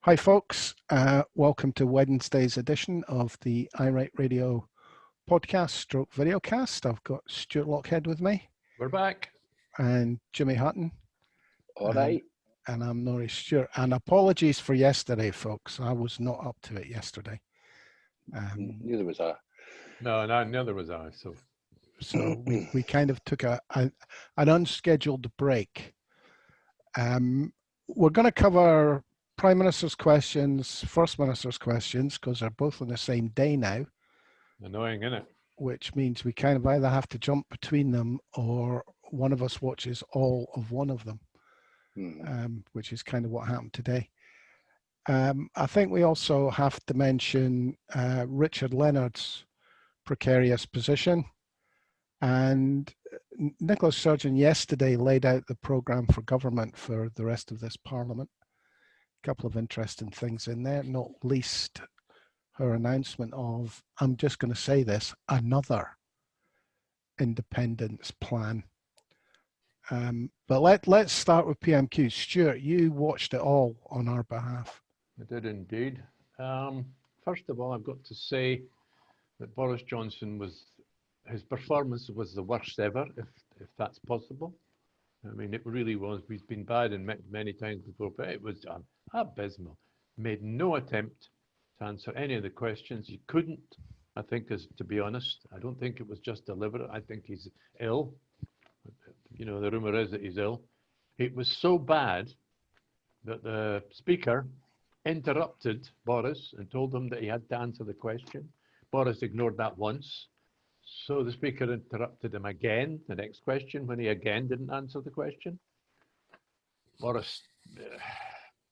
Hi folks, welcome to Wednesday's edition of the iWrite Radio podcast stroke videocast. I've got Stuart Lockhead with me. We're back. And Jimmy Hutton. All right. And I'm Norrie Stewart. And apologies for yesterday, folks. I was not up to it yesterday. Neither was I. No, neither was I. So we kind of took an unscheduled break. We're going to cover Prime Minister's questions, First Minister's questions, because they're both on the same day now. Annoying, isn't it? Which means we kind of either have to jump between them or one of us watches all of one of them, which is kind of what happened today. I think we also have to mention Richard Leonard's precarious position. And Nicholas Sturgeon yesterday laid out the programme for government for the rest of this Parliament. A couple of interesting things in there, not least her announcement of, I'm just going to say this, another independence plan. But let's start with PMQ. Stuart, you watched it all on our behalf. I did indeed. First of all, I've got to say that Boris Johnson his performance was the worst ever, if that's possible. I mean, it really was. We've been bad in many times before, but it was abysmal. Made no attempt to answer any of the questions. He couldn't, I think, to be honest. I don't think it was just deliberate. I think he's ill. You know, the rumour is that he's ill. It was so bad that the Speaker interrupted Boris and told him that he had to answer the question. Boris ignored that once. So the Speaker interrupted him again, the next question, when he again didn't answer the question. Boris,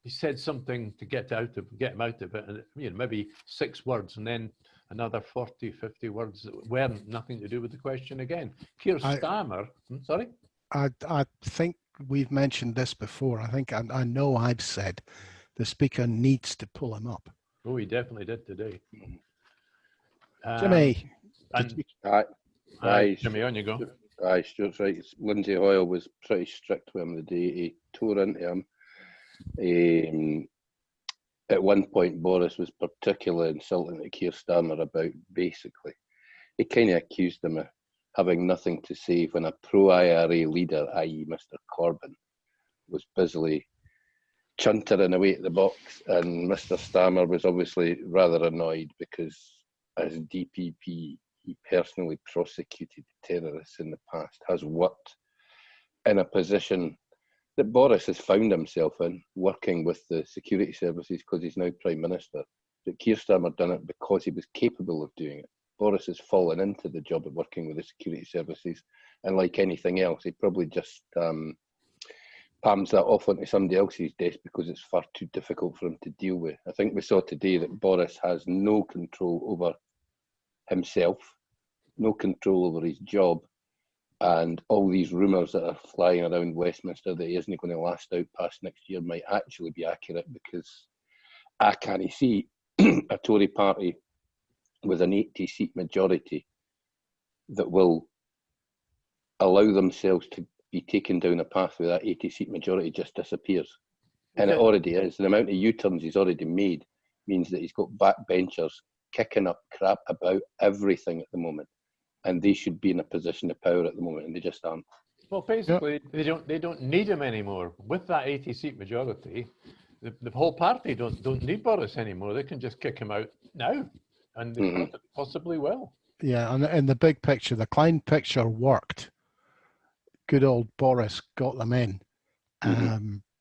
he said something to get him out of it, and maybe 6 words, and then another 40, 50 words that weren't nothing to do with the question again. Keir Starmer, sorry? I think we've mentioned this before. I think I know I've said the Speaker needs to pull him up. Oh, he definitely did today. Jimmy. Aye, Jimmy, on you go. Aye, Stuart's right. Lindsay Hoyle was pretty strict with him the day he tore into him. At one point, Boris was particularly insulting to Keir Starmer about, basically, he kind of accused him of having nothing to say when a pro-IRA leader, i.e. Mr. Corbyn, was busily chuntering away at the box, and Mr. Starmer was obviously rather annoyed because as DPP, he personally prosecuted terrorists in the past, has worked in a position that Boris has found himself in, working with the security services because he's now Prime Minister. But Keir Starmer done it because he was capable of doing it. Boris has fallen into the job of working with the security services, and like anything else, he probably just palms that off onto somebody else's desk because it's far too difficult for him to deal with. I think we saw today that Boris has no control over himself, no control over his job, and all these rumours that are flying around Westminster that he isn't going to last out past next year might actually be accurate, because I can't see a Tory party with an 80-seat majority that will allow themselves to be taken down a path where that 80-seat majority just disappears. And it already is. The amount of U-turns he's already made means that he's got backbenchers kicking up crap about everything at the moment, and they should be in a position of power at the moment, and they just aren't. Well, basically, they don't need him anymore. With that 80-seat majority, the whole party don't need Boris anymore. They can just kick him out now, and they possibly will. Yeah, and in the big picture, the Klein picture worked. Good old Boris got them in,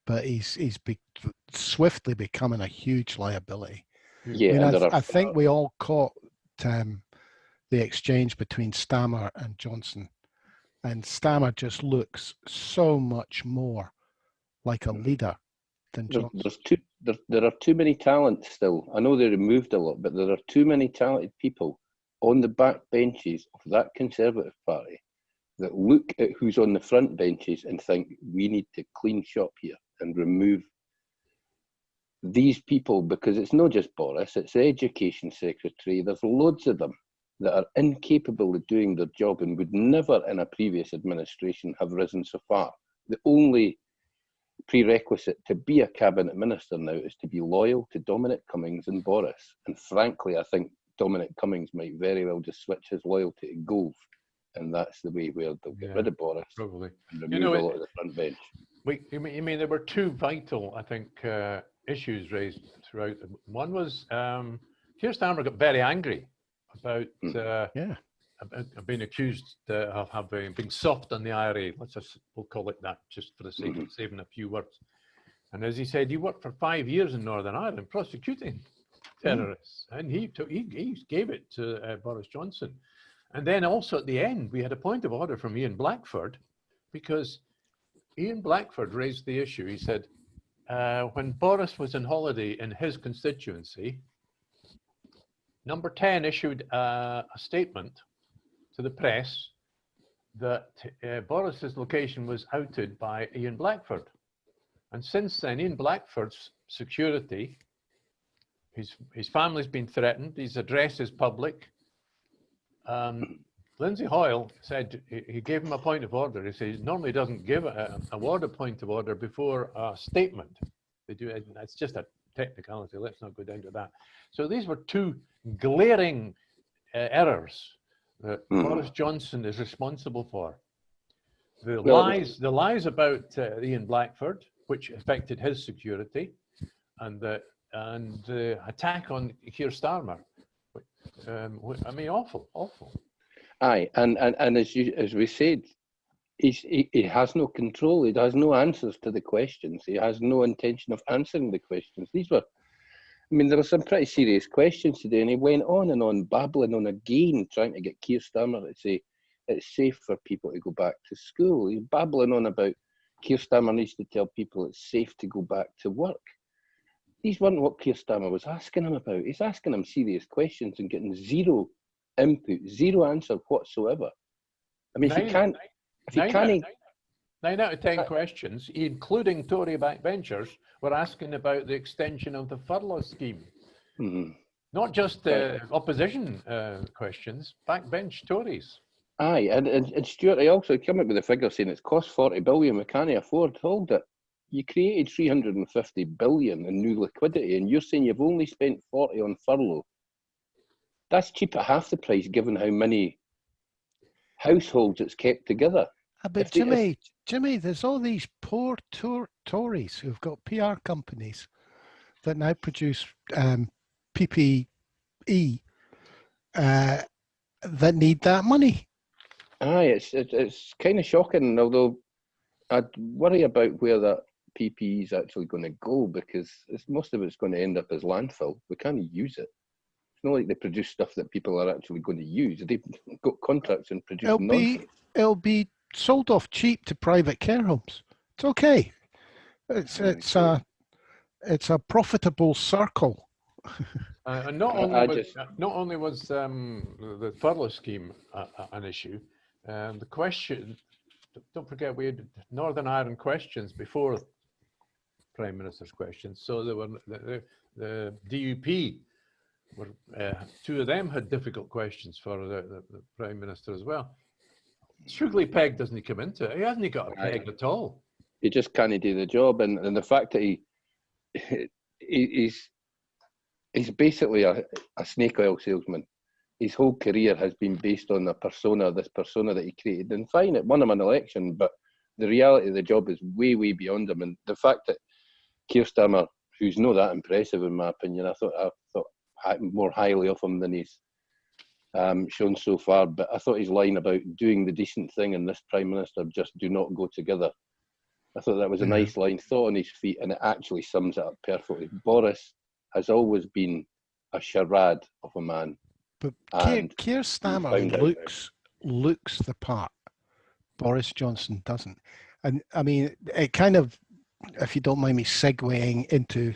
but he's swiftly becoming a huge liability. Yeah, I think we all caught the exchange between Starmer and Johnson, and Starmer just looks so much more like a leader than Johnson. There are too many talents still. I know they removed a lot, but there are too many talented people on the back benches of that Conservative Party that look at who's on the front benches and think we need to clean shop here and remove these people, because it's not just Boris, it's the Education Secretary. There's loads of them that are incapable of doing their job and would never in a previous administration have risen so far. The only prerequisite to be a cabinet minister now is to be loyal to Dominic Cummings and Boris. And frankly, I think Dominic Cummings might very well just switch his loyalty to Gove, and that's the way where they'll get rid of Boris, probably, and remove a lot of the front bench. You mean there were two vital, I think, issues raised throughout. One was Keir Starmer got very angry about being accused of being soft on the IRA. We'll call it that, just for the sake of saving a few words. And as he said, he worked for 5 years in Northern Ireland prosecuting terrorists, and he gave it to Boris Johnson. And then also at the end, we had a point of order from Ian Blackford, because Ian Blackford raised the issue. He said, when Boris was on holiday in his constituency, Number 10 issued a statement to the press that Boris's location was outed by Ian Blackford. And since then, Ian Blackford's security, his family's been threatened, his address is public. Lindsay Hoyle said he gave him a point of order. He says normally doesn't give award a point of order before a statement. They do it. That's just a technicality. Let's not go down to that. So these were two glaring errors that Boris Johnson is responsible for. The lies about Ian Blackford, which affected his security, and the attack on Keir Starmer. I mean, awful. Aye, and as we said, he has no control. He has no answers to the questions. He has no intention of answering the questions. There were some pretty serious questions today, and he went on and on, babbling on again, trying to get Keir Starmer to say it's safe for people to go back to school. He's babbling on about Keir Starmer needs to tell people it's safe to go back to work. These weren't what Keir Starmer was asking him about. He's asking him serious questions and getting zero input, zero answer whatsoever. I mean, if you can't... 9 out of 10 questions, including Tory backbenchers, were asking about the extension of the furlough scheme. Not just opposition questions, backbench Tories. Aye, and Stuart, I also come up with a figure saying it's cost 40 billion, we can't afford to hold it. You created 350 billion in new liquidity, and you're saying you've only spent 40 on furlough. That's cheap at half the price, given how many households it's kept together. But Jimmy, there's all these poor Tories who've got PR companies that now produce PPE that need that money. Aye, it's kind of shocking, although I'd worry about where that PPE is actually going to go, because most of it's going to end up as landfill. We can't use it. It's not like they produce stuff that people are actually going to use. They've got contracts and produce nonsense. It'll be sold off cheap to private care homes. It's okay. It's a profitable circle. And not only was the furlough scheme an issue, the question. Don't forget, we had Northern Ireland questions before Prime Minister's questions. So there were the DUP. Two of them had difficult questions for the Prime Minister as well. Sugly peg doesn't he come into it? He hasn't got a peg at all. He just can't do the job, and the fact that he's basically a snake oil salesman. His whole career has been based on this persona that he created. And fine, it won him an election, but the reality of the job is way, way beyond him. And the fact that Keir Starmer, who's not that impressive in my opinion, I thought more highly of him than he's shown so far. But I thought his line about doing the decent thing and this Prime Minister just do not go together. I thought that was a nice line, thought on his feet, and it actually sums it up perfectly. Boris has always been a charade of a man. But Keir Starmer looks the part. Boris Johnson doesn't. And I mean, it kind of, if you don't mind me segueing into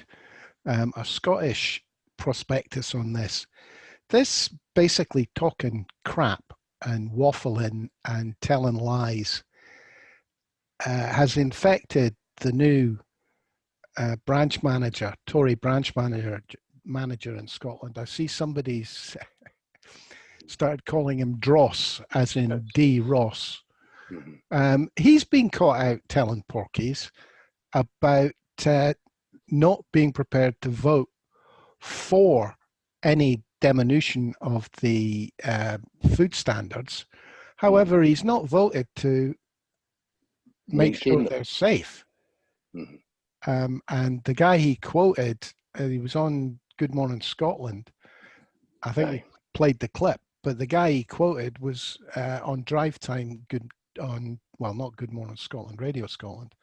a Scottish prospectus on this, this basically talking crap and waffling and telling lies has infected the new branch manager, Tory branch manager in Scotland. I see somebody's started calling him D.ross, as in D.ross. He's been caught out telling porkies. about not being prepared to vote for any diminution of the food standards. However, he's not voted to make sure they're safe. And the guy he quoted, he was on Good Morning Scotland. I think we played the clip, but the guy he quoted was on Drive Time, not Good Morning Scotland, Radio Scotland,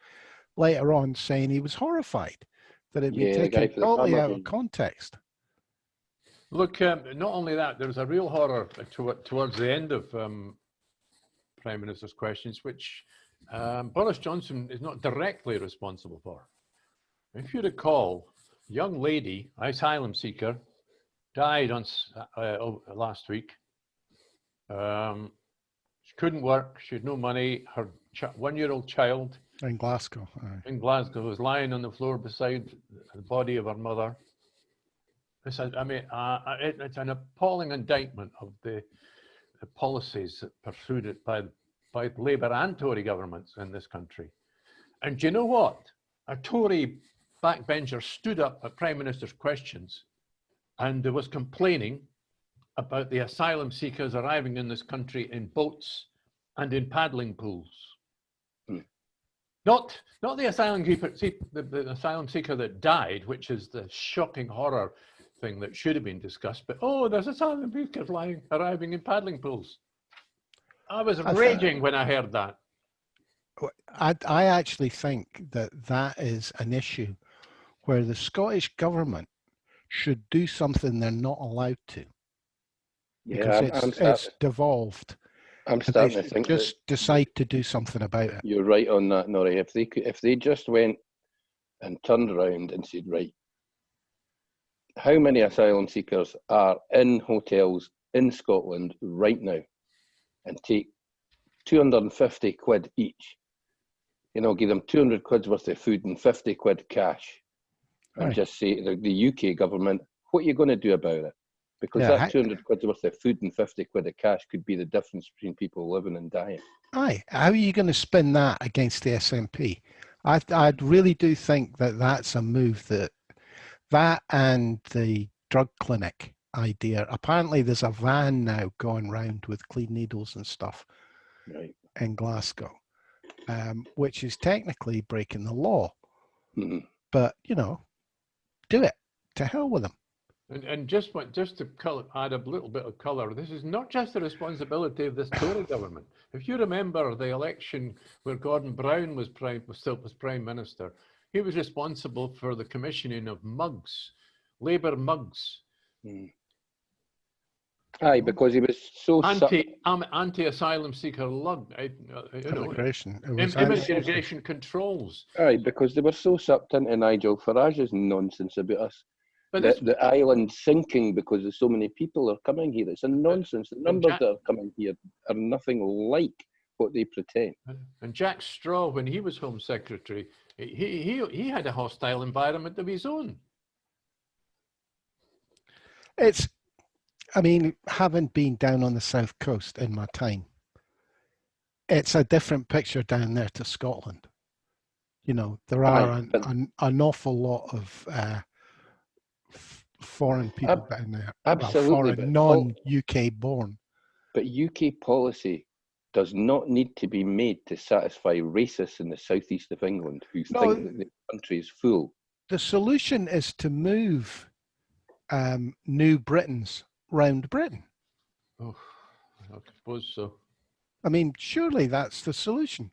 later on, saying he was horrified that it'd be taken totally out of context. Look, not only that, there was a real horror towards the end of Prime Minister's questions, which Boris Johnson is not directly responsible for. If you recall, a young lady, asylum seeker, died on last week. She couldn't work. She had no money. Her one-year-old child in Glasgow was lying on the floor beside the body of her mother. It's an appalling indictment of the policies that pursued by Labour and Tory governments in this country. And do you know what? A Tory backbencher stood up at Prime Minister's questions and was complaining about the asylum seekers arriving in this country in boats and in paddling pools. Not the asylum seeker that died, which is the shocking horror thing that should have been discussed, but there's asylum seekers arriving in paddling pools. I was raging when I heard that. I actually think that is an issue where the Scottish government should do something they're not allowed to. Because it's devolved. I'm starting to think just decide to do something about it. You're right on that, Norrie. If they just went and turned around and said, right, how many asylum seekers are in hotels in Scotland right now, and take 250 quid each, give them 200 quid's worth of food and 50 quid cash, and just say to the UK government, what are you going to do about it? Because that 200 quid's worth of food and 50 quid of cash could be the difference between people living and dying. How are you going to spin that against the SNP? I really do think that's a move that and the drug clinic idea. Apparently there's a van now going round with clean needles and stuff in Glasgow, which is technically breaking the law. But, do it. To hell with them. And just to add a little bit of colour, this is not just the responsibility of this Tory government. If you remember the election where Gordon Brown was Prime Minister, he was responsible for the commissioning of mugs, Labour mugs. Because he was so anti-asylum seeker immigration controls. Because they were so sucked into Nigel Farage's nonsense about us. The island sinking because there's so many people are coming here. It's a nonsense. The numbers that are coming here are nothing like what they pretend. And Jack Straw, when he was Home Secretary, he had a hostile environment of his own. Having been down on the south coast in my time, it's a different picture down there to Scotland. There are an awful lot of foreign people down there. Absolutely. Foreign, non-UK born. But UK policy does not need to be made to satisfy racists in the southeast of England who think that the country is full. The solution is to move New Britons round Britain. Oh, I suppose so. Surely that's the solution.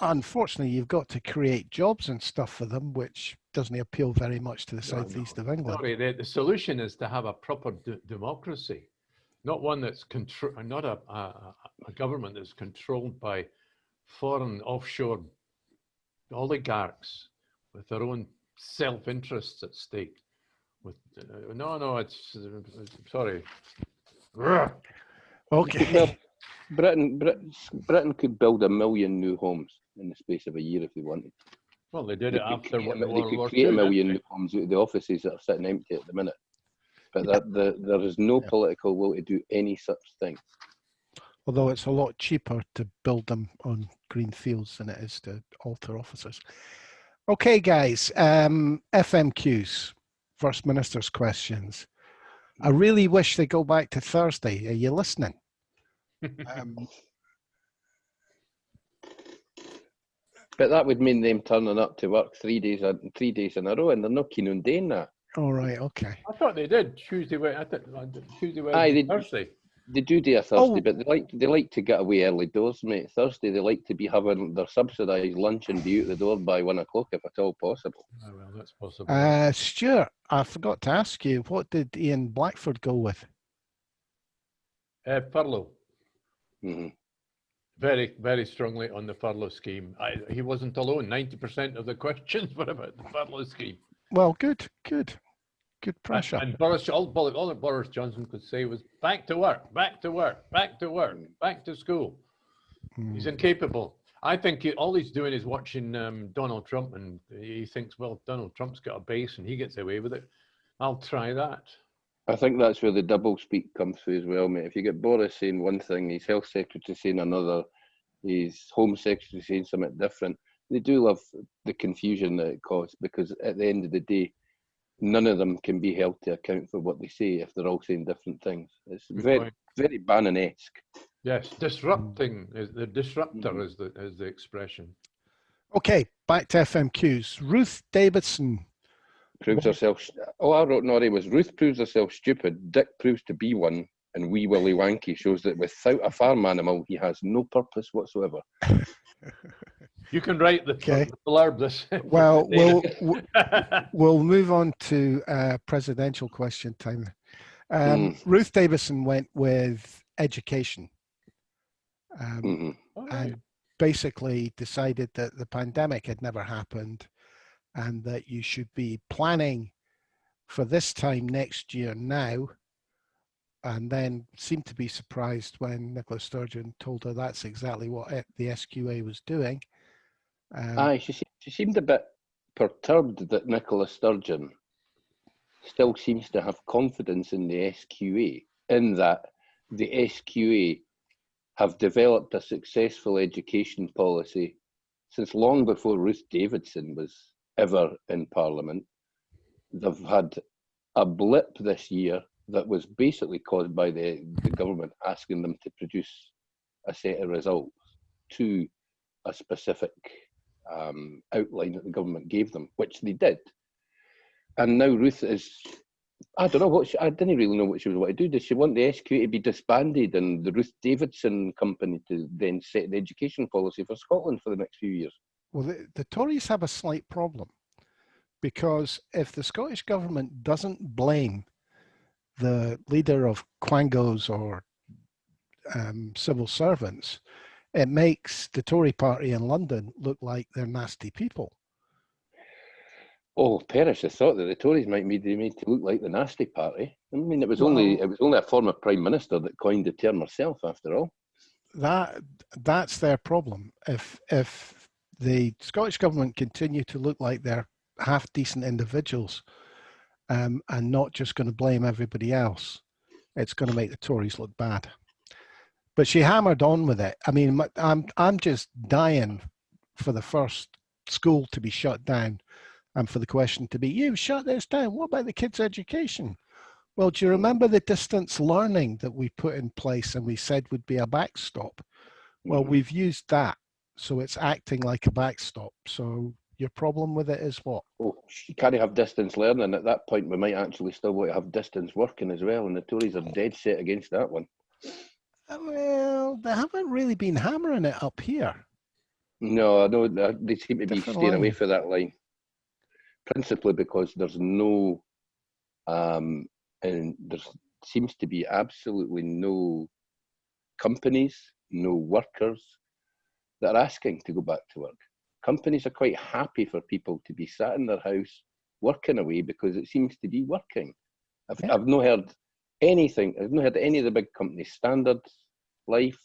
Unfortunately, you've got to create jobs and stuff for them, which doesn't appeal very much to the southeast of England. Sorry, the solution is to have a proper democracy, not one that's not a government that's controlled by foreign offshore oligarchs with their own self-interests at stake. Sorry. Okay. Well, Britain could build 1 million new homes in the space of a year if they wanted. Well, they did it after World War II. They could create 1 million new homes out of the offices that are sitting empty at the minute. But there is no political will to do any such thing. Although it's a lot cheaper to build them on green fields than it is to alter offices. Okay, guys, FMQs, First Minister's questions. I really wish they go back to Thursday. Are you listening? But that would mean them turning up to work 3 days in a row, and they're not keen on doing that. All right, okay. I thought they did Tuesday, Wednesday, Thursday. They do a Thursday, but they like to get away early doors, mate. Thursday they like to be having their subsidised lunch and be out the door by 1 o'clock if at all possible. Oh, well, that's possible. Stuart, I forgot to ask you, what did Ian Blackford go with? Furlough. Mm-hmm. Very, very strongly on the furlough scheme. He wasn't alone. 90% of the questions were about the furlough scheme. Well, good pressure. And Boris, all that Boris Johnson could say was back to work, back to work, back to work, back to school. He's incapable. I think all he's doing is watching Donald Trump, and he thinks, well, Donald Trump's got a base and he gets away with it. I'll try that. I think that's where the double speak comes through as well, mate. If you get Boris saying one thing, his health secretary saying another, his home secretary saying something different, they do love the confusion that it caused, because at the end of the day, none of them can be held to account for what they say if they're all saying different things. It's very Bannon-esque. Yes, disrupting is the disruptor is the expression. Okay, back to FMQs. Ruth Davidson proves herself. All I wrote, Norrie, was Ruth proves herself stupid, Dick proves to be one, and Wee Willie Wanky shows that without a farm animal, he has no purpose whatsoever. You can write the blurb this. Well, we'll move on to presidential question time. Ruth Davidson went with education, and basically decided that the pandemic had never happened, and that you should be planning for this time next year now, and then seemed to be surprised when Nicola Sturgeon told her that's exactly what the SQA was doing. She seemed a bit perturbed that Nicola Sturgeon still seems to have confidence in the SQA, in that the SQA have developed a successful education policy since long before Ruth Davidson was ever in Parliament. They've had a blip this year that was basically caused by the government asking them to produce a set of results to a specific outline that the government gave them, which they did. And now Ruth is, I don't know I didn't really know what she was wanting to do. Does she want the SQ to be disbanded and the Ruth Davidson company to then set the education policy for Scotland for the next few years? Well, the Tories have a slight problem, because if the Scottish government doesn't blame the leader of Quangos or civil servants, it makes the Tory party in London look like they're nasty people. Oh, Perish has thought that the Tories might be made to look like the nasty party. I mean, it was only a former prime minister that coined the term herself, after all. That's their problem. If the Scottish government continue to look like they're half decent individuals, and not just going to blame everybody else, it's going to make the Tories look bad. But she hammered on with it. I mean, I'm just dying for the first school to be shut down, and for the question to be, you shut this down, what about the kids' education? Well, do you remember the distance learning that we put in place and we said would be a backstop? Well, we've used that, so it's acting like a backstop. So your problem with it is what? Oh, you can't have distance learning. At that point, we might actually still want to have distance working as well, and the Tories are dead set against that one. Well, they haven't really been hammering it up here. No, I know they seem to be staying away from that line, principally because there's no, and there seems to be absolutely no companies, no workers that are asking to go back to work. Companies are quite happy for people to be sat in their house working away because it seems to be working. I've not heard anything. I've not heard any of the big companies, Standard, Life,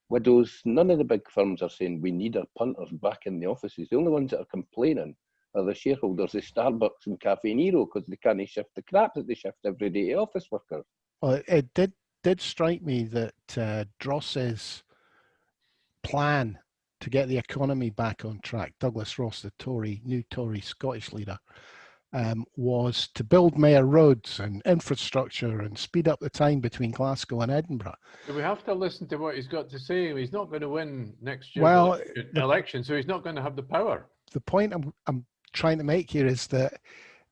Widows, none of the big firms are saying we need our punters back in the offices. The only ones that are complaining are the shareholders of Starbucks and Cafe Nero because they can't shift the crap that they shift every day to office workers. Well, it did strike me that D.ross's plan to get the economy back on track, Douglas Ross, the new Tory Scottish leader, was to build more roads and infrastructure and speed up the time between Glasgow and Edinburgh. We have to listen to what he's got to say. He's not going to win next year's Well, election, so he's not going to have the power. The point I'm trying to make here is that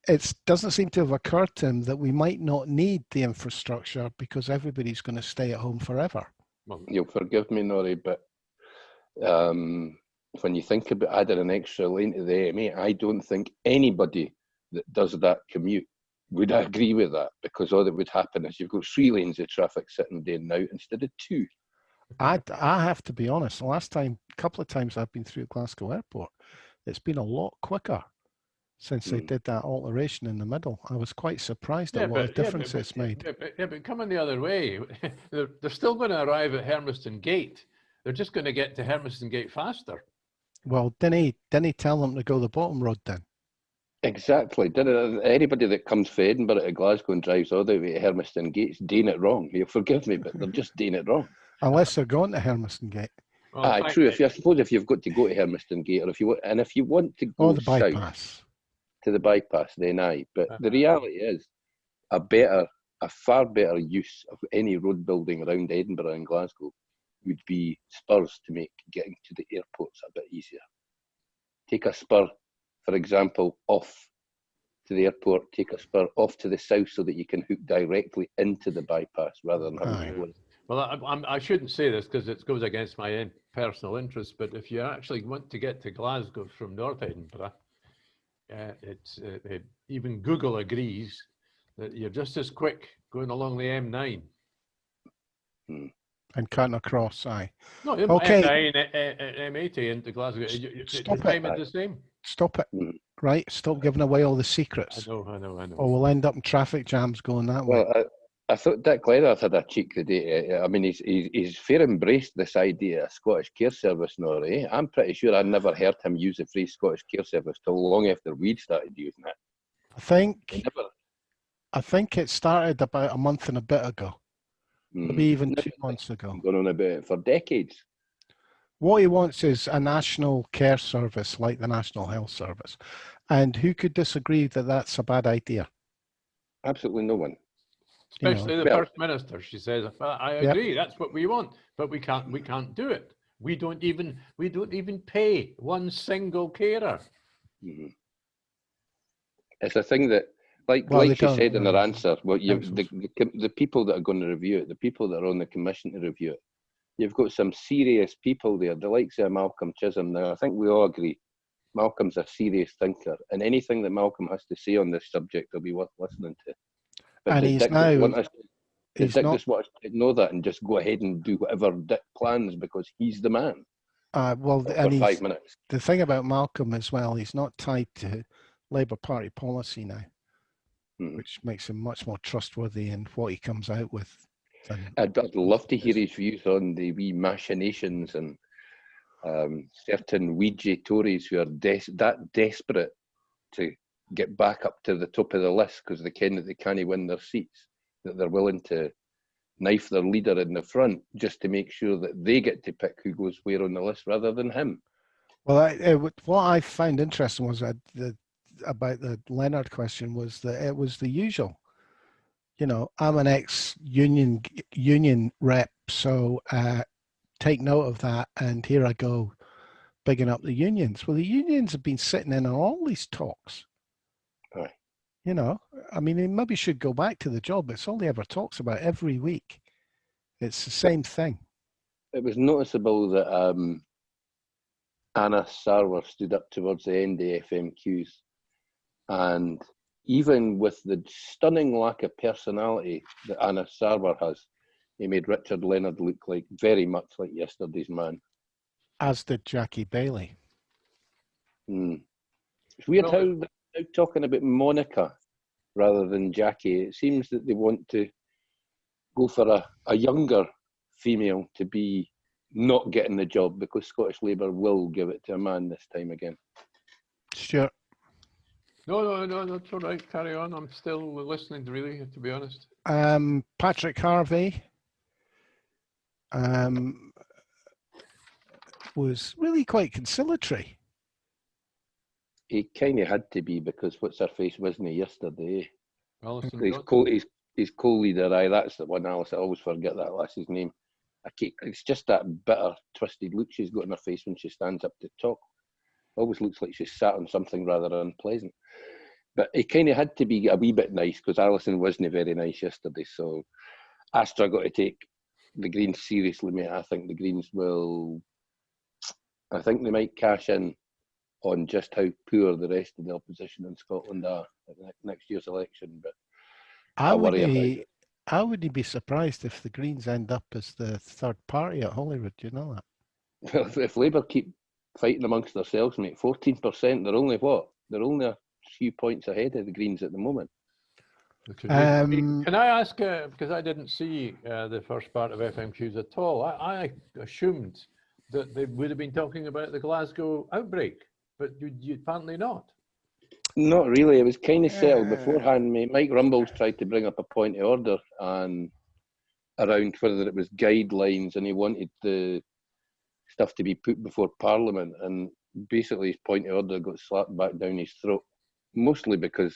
it doesn't seem to have occurred to him that we might not need the infrastructure because everybody's going to stay at home forever. Well, you'll forgive me, Norrie, but when you think about adding an extra lane to the A8, I don't think anybody that does that commute would agree with that, because all that would happen is you've got 3 lanes of traffic sitting day and night instead of 2. I have to be honest, the couple of times I've been through Glasgow Airport, it's been a lot quicker since they did that alteration in the middle. I was quite surprised at what a difference it's made. But coming the other way, they're still going to arrive at Hermiston Gate. They're just going to get to Hermiston Gate faster. Well, didn't he tell them to go the bottom road then? Exactly. Anybody that comes from Edinburgh to Glasgow and drives all the way to Hermiston Gate's doing it wrong. You'll forgive me, but they're just doing it wrong. Unless they're going to Hermiston Gate. Well, true. I suppose if you've got to go to Hermiston Gate, or if you want to go the bypass. south to the bypass, then aye. But the reality is, a far better use of any road building around Edinburgh and Glasgow would be spurs to make getting to the airports a bit easier. Take a spur, for example, off to the airport, take a spur off to the south so that you can hook directly into the bypass rather than having to go. Well, I shouldn't say this because it goes against my personal interest, but if you actually want to get to Glasgow from North Edinburgh, even Google agrees that you're just as quick going along the M9. And cutting across, aye. No, okay. M9, M80 into Glasgow. Stop the time is the same. Stop it. Right, stop giving away all the secrets. I know. Or we'll end up in traffic jams going that way. Well, I thought Dick Leonard had a cheek today. I mean, he's fair embraced this idea of Scottish Care Service, Norrie. I'm pretty sure I never heard him use the phrase Scottish Care Service till long after we'd started using it. I think it started about a month and a bit ago. Maybe even 2 months ago. Going on about it for decades. What he wants is a national care service like the National Health Service. And who could disagree that that's a bad idea? Absolutely no one. Especially the First Minister. She says, I agree, that's what we want, but we can't do it. We don't even pay one single carer. It's a thing that, like she said in her answer, the people that are going to review it, the people that are on the commission to review it, you've got some serious people there, the likes of Malcolm Chisholm. Now, I think we all agree Malcolm's a serious thinker, and anything that Malcolm has to say on this subject will be worth listening to. But and Dick just wants to ignore that and just go ahead and do whatever Dick plans because he's the man. For 5 minutes. The thing about Malcolm as well, he's not tied to Labour Party policy now, which makes him much more trustworthy in what he comes out with. I'd love to hear his views on the wee machinations and certain Ouija Tories who are that desperate to get back up to the top of the list because they ken that they can't win their seats, that they're willing to knife their leader in the front just to make sure that they get to pick who goes where on the list rather than him. Well, what I found interesting was about the Leonard question was that it was the usual. I'm an ex-union rep, so take note of that, and here I go bigging up the unions. Well, the unions have been sitting in on all these talks. Right. I mean, he maybe should go back to the job. It's all he ever talks about every week. It's the same thing. It was noticeable that Anna Sarwar stood up towards the end of FMQs, and even with the stunning lack of personality that Anna Sarwar has, he made Richard Leonard look very much like yesterday's man. As did Jackie Bailey. It's weird how they're now talking about Monica rather than Jackie. It seems that they want to go for a younger female to be not getting the job because Scottish Labour will give it to a man this time again. Sure. No, that's all right. Carry on. I'm still listening, really, to be honest. Patrick Harvie. was really quite conciliatory. He kind of had to be, because what's her face wasn't he yesterday? Alison His co-leader, that's the one, Alice. I always forget that lass's name. It's just that bitter, twisted look she's got in her face when she stands up to talk. Always looks like she's sat on something rather unpleasant. But he kind of had to be a wee bit nice, because Alison wasn't very nice yesterday. So I struggle to take the Greens seriously, mate. I think the Greens I think they might cash in on just how poor the rest of the opposition in Scotland are at next year's election. But I worry about it. I wouldn't be surprised if the Greens end up as the third party at Holyrood. Do you know that? Well, if Labour keep fighting amongst themselves, mate, 14%, they're only what? They're only a few points ahead of the Greens at the moment. Can I ask, because I didn't see the first part of FMQs at all, I assumed that they would have been talking about the Glasgow outbreak, but you apparently not. Not really. It was kind of settled beforehand, mate. Mike Rumbles tried to bring up a point of order and around whether it was guidelines, and he wanted the stuff to be put before Parliament, and basically his point of order got slapped back down his throat, mostly because,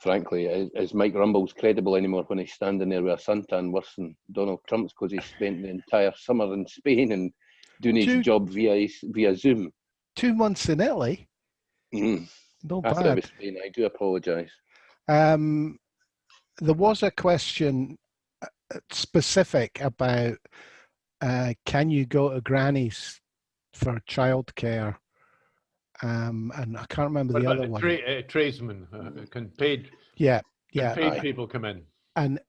frankly, is Mike Rumbles credible anymore when he's standing there with a suntan worse than Donald Trump's, because he spent the entire summer in Spain and doing his job via Zoom. 2 months in Italy? Mm. Not I bad. thought it was Spain. I do apologise. There was a question specific about can you go to grannies for childcare? And I can't remember the other one. Tradesmen can paid. Yeah. Paid people come in. And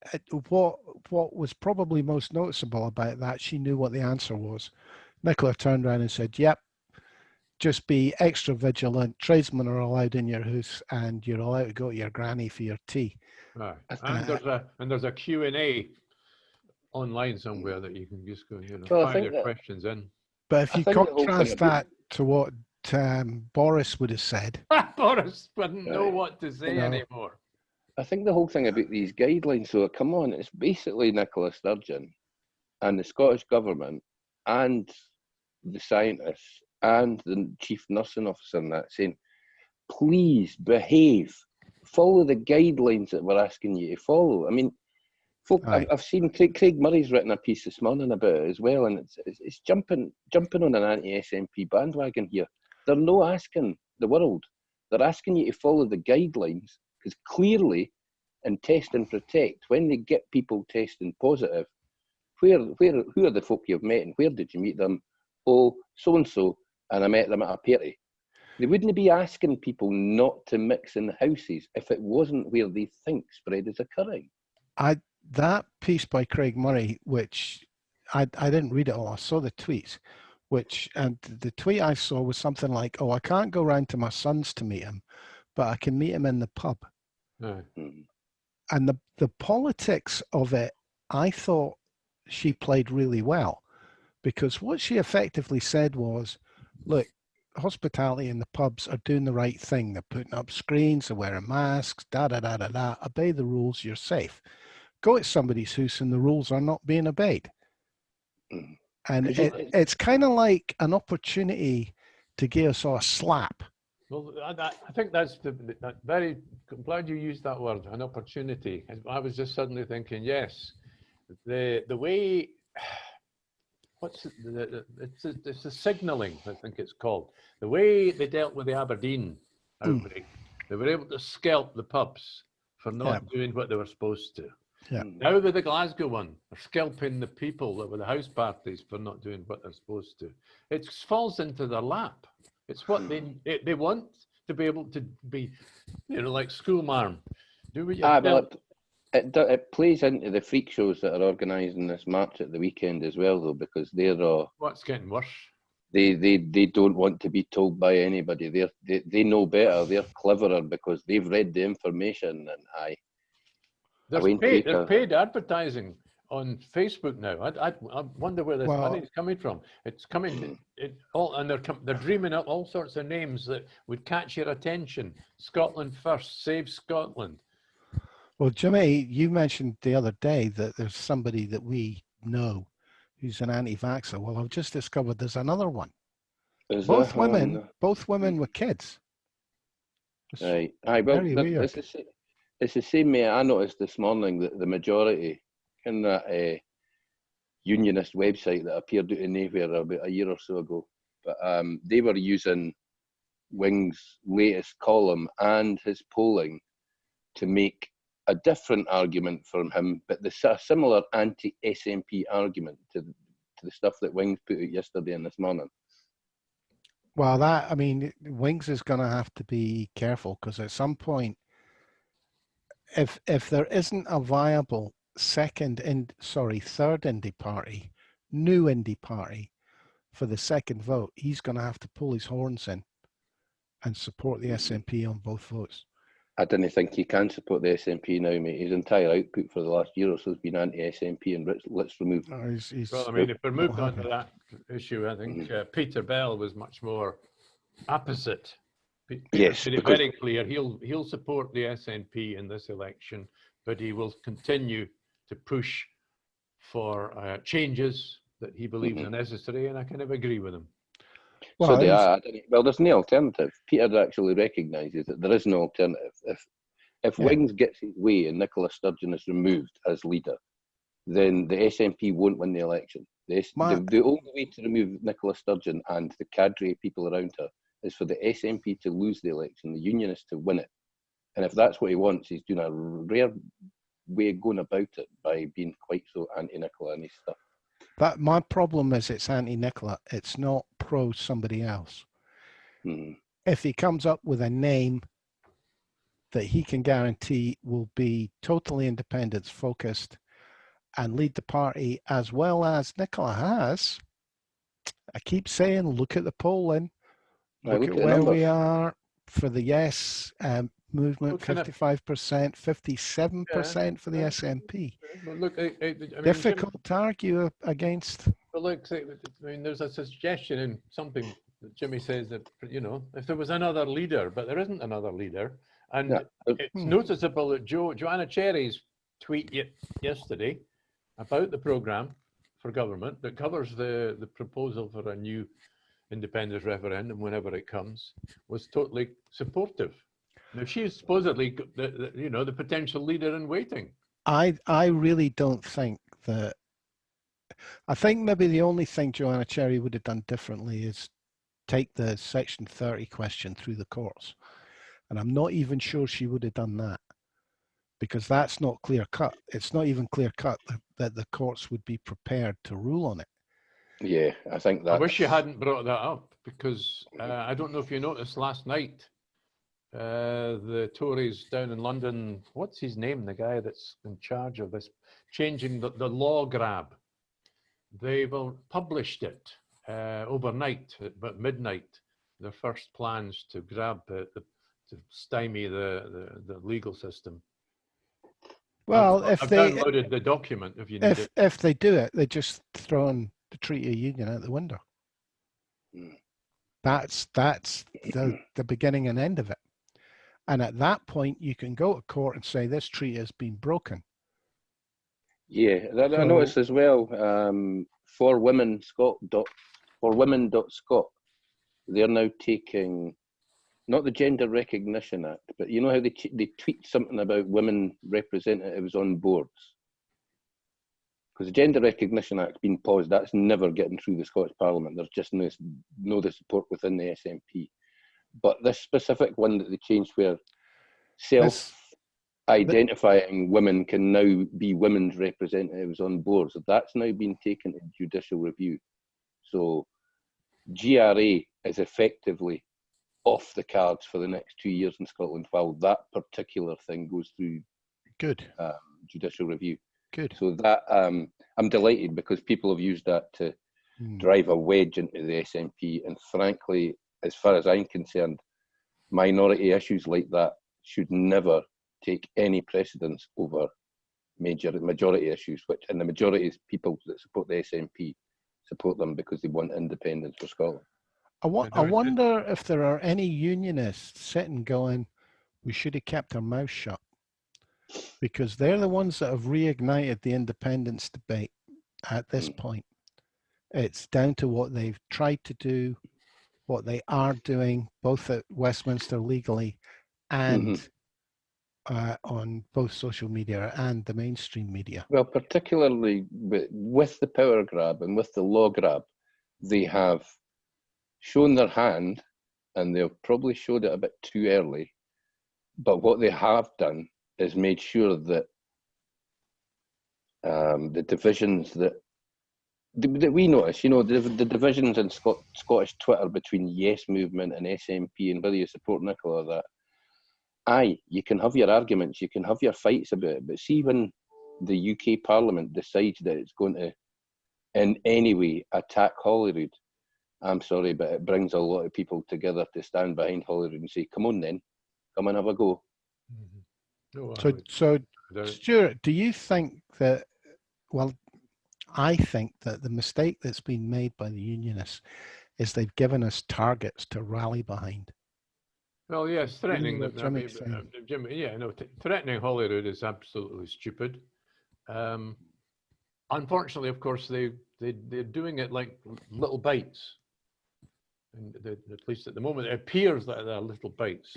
what was probably most noticeable about that, she knew what the answer was. Nicola turned around and said, "Yep, just be extra vigilant. Tradesmen are allowed in your house, and you're allowed to go to your granny for your tea." Right. And there's a Q&A online somewhere that you can just go, fire your questions in. But if you contrast that to what Boris would have said, Boris wouldn't know what to say anymore. I think the whole thing about these guidelines, so come on, it's basically Nicola Sturgeon and the Scottish Government and the scientists and the chief nursing officer and that saying, please behave, follow the guidelines that we're asking you to follow. I mean, folk, I've seen Craig Murray's written a piece this morning about it as well, and it's jumping on an anti-SNP bandwagon here. They're not asking the world, they're asking you to follow the guidelines, because clearly in Test and Protect, when they get people testing positive, who are the folk you've met and where did you meet them? Oh, so-and-so, and I met them at a party. They wouldn't be asking people not to mix in houses if it wasn't where they think spread is occurring. That piece by Craig Murray, which I didn't read it all, I saw the tweets, and the tweet I saw was something like, "Oh, I can't go round to my son's to meet him, but I can meet him in the pub." And the politics of it, I thought she played really well, because what she effectively said was, look, hospitality in the pubs are doing the right thing. They're putting up screens, they're wearing masks, obey the rules, you're safe. Go to somebody's house and the rules are not being obeyed. And it's kind of like an opportunity to give us all a slap. Well, I think that's very, I'm glad you used that word, an opportunity. I was just suddenly thinking, yes, the way, it's the signalling, I think it's called. The way they dealt with the Aberdeen outbreak, they were able to scalp the pubs for not doing what they were supposed to. Now with the Glasgow one, they're scalping the people that were the house parties for not doing what they're supposed to. It falls into their lap. It's what they want to be able to be, like schoolmarm. Do what you It plays into the freak shows that are organising this march at the weekend as well, though, because they're what's getting worse. They don't want to be told by anybody. They know better. They're cleverer because they've read the information. And there's paid advertising on Facebook now. I wonder where this money is coming from. It's coming, and they're dreaming up all sorts of names that would catch your attention. Scotland First, Save Scotland. Well, Jimmy, you mentioned the other day that there's somebody that we know who's an anti-vaxxer. Well, I've just discovered there's another one. Is Both there? women with kids. Right. Aye, well, Very weird. it's the same, mate. I noticed this morning that the majority in that unionist website that appeared out of nowhere about a year or so ago, but they were using Wing's latest column and his polling to make a different argument from him, but a similar anti-SNP argument to the stuff that Wings put out yesterday and this morning. Well, Wings is going to have to be careful, because at some point, if there isn't a viable third indie party, new indie party for the second vote, he's going to have to pull his horns in and support the SNP on both votes. I didn't think he can support the SNP now, mate. His entire output for the last year or so has been anti-SNP, and let's remove. Well, I mean, if we're moved on to that issue, I think Peter Bell was much more opposite. Yes, made it very clear he'll support the SNP in this election, but he will continue to push for changes that he believes are necessary, and I kind of agree with him. Well, well, there's no alternative. Peter actually recognises that there is no alternative. If Wings gets his way and Nicola Sturgeon is removed as leader, then the SNP won't win the election. The only way to remove Nicola Sturgeon and the cadre people around her is for the SNP to lose the election, the Unionists to win it. And if that's what he wants, he's doing a rare way of going about it by being quite so anti-Nicola and his stuff. But my problem is it's anti-Nicola. It's not pro somebody else. If he comes up with a name that he can guarantee will be totally independence focused and lead the party as well as Nicola has, I keep saying, look at the polling, look at where we are for the yes movement, 55%, 57% for the SNP. Well, look, I mean, difficult to argue against. But look, I mean, there's a suggestion in something that Jimmy says that, you know, if there was another leader, but there isn't another leader, and it's noticeable that Joanna Cherry's tweet yesterday about the programme for government that covers the proposal for a new independence referendum whenever it comes was totally supportive. Now she's supposedly the potential leader in waiting. I really don't think that. I think maybe the only thing Joanna Cherry would have done differently is take the Section 30 question through the courts, and I'm not even sure she would have done that, because that's not clear cut. It's not even clear cut that the courts would be prepared to rule on it. Yeah, I think that. I wish you hadn't brought that up, because I don't know if you noticed last night. The Tories down in London, what's his name, the guy that's in charge of this, changing the law grab. They've published it overnight, about midnight, their first plans to grab, to stymie the legal system. Well, I've downloaded the document if you need it. If they do it, they're just throwing the Treaty of Union out the window. That's the beginning and end of it. And at that point, you can go to court and say this treaty has been broken. Yeah, I noticed as well. For women.scot, they're now taking not the Gender Recognition Act, but you know how they tweet something about women representatives on boards. Because the Gender Recognition Act's been paused. That's never getting through the Scottish Parliament. There's just no support within the SNP. But this specific one that they changed, where self-identifying women can now be women's representatives on boards, that's now been taken to judicial review. So GRA is effectively off the cards for the next 2 years in Scotland while that particular thing goes through judicial review. Good. So that I'm delighted, because people have used that to drive a wedge into the SNP, and frankly, as far as I'm concerned, minority issues like that should never take any precedence over majority issues, and the majority is people that support the SNP support them because they want independence for Scotland. I wonder if there are any unionists sitting going, we should have kept our mouth shut, because they're the ones that have reignited the independence debate at this point. It's down to what they've tried to do, what they are doing, both at Westminster legally and on both social media and the mainstream media. Well, particularly with the power grab and with the law grab, they have shown their hand, and they've probably showed it a bit too early. But what they have done is made sure that the divisions that we notice, you know, the divisions in Scottish Twitter between Yes Movement and SNP, and whether you support Nicola or that, aye, you can have your arguments, you can have your fights about it, but see when the UK Parliament decides that it's going to in any way attack Holyrood, I'm sorry, but it brings a lot of people together to stand behind Holyrood and say, come on then, come and have a go. So Stuart, do you think that, well, I think that the mistake that's been made by the unionists is they've given us targets to rally behind. Well, yes, threatening them. Jimmy, yeah, no, threatening Holyrood is absolutely stupid. Unfortunately, of course, they're doing it like little bites. And at least at the moment, it appears that they're little bites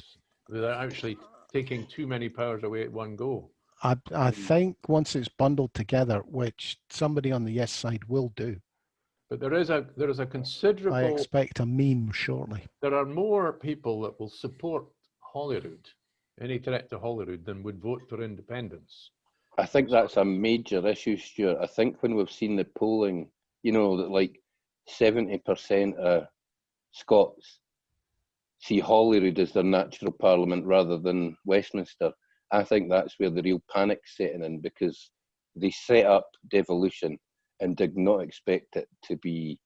without actually taking too many powers away at one go. I think once it's bundled together, which somebody on the yes side will do. But there is a considerable. I expect a meme shortly. There are more people that will support Holyrood, any threat to Holyrood, than would vote for independence. I think that's a major issue, Stuart. I think when we've seen the polling, you know, that like 70% of Scots see Holyrood as their natural parliament rather than Westminster. I think that's where the real panic's setting in, because they set up devolution and did not expect it to be,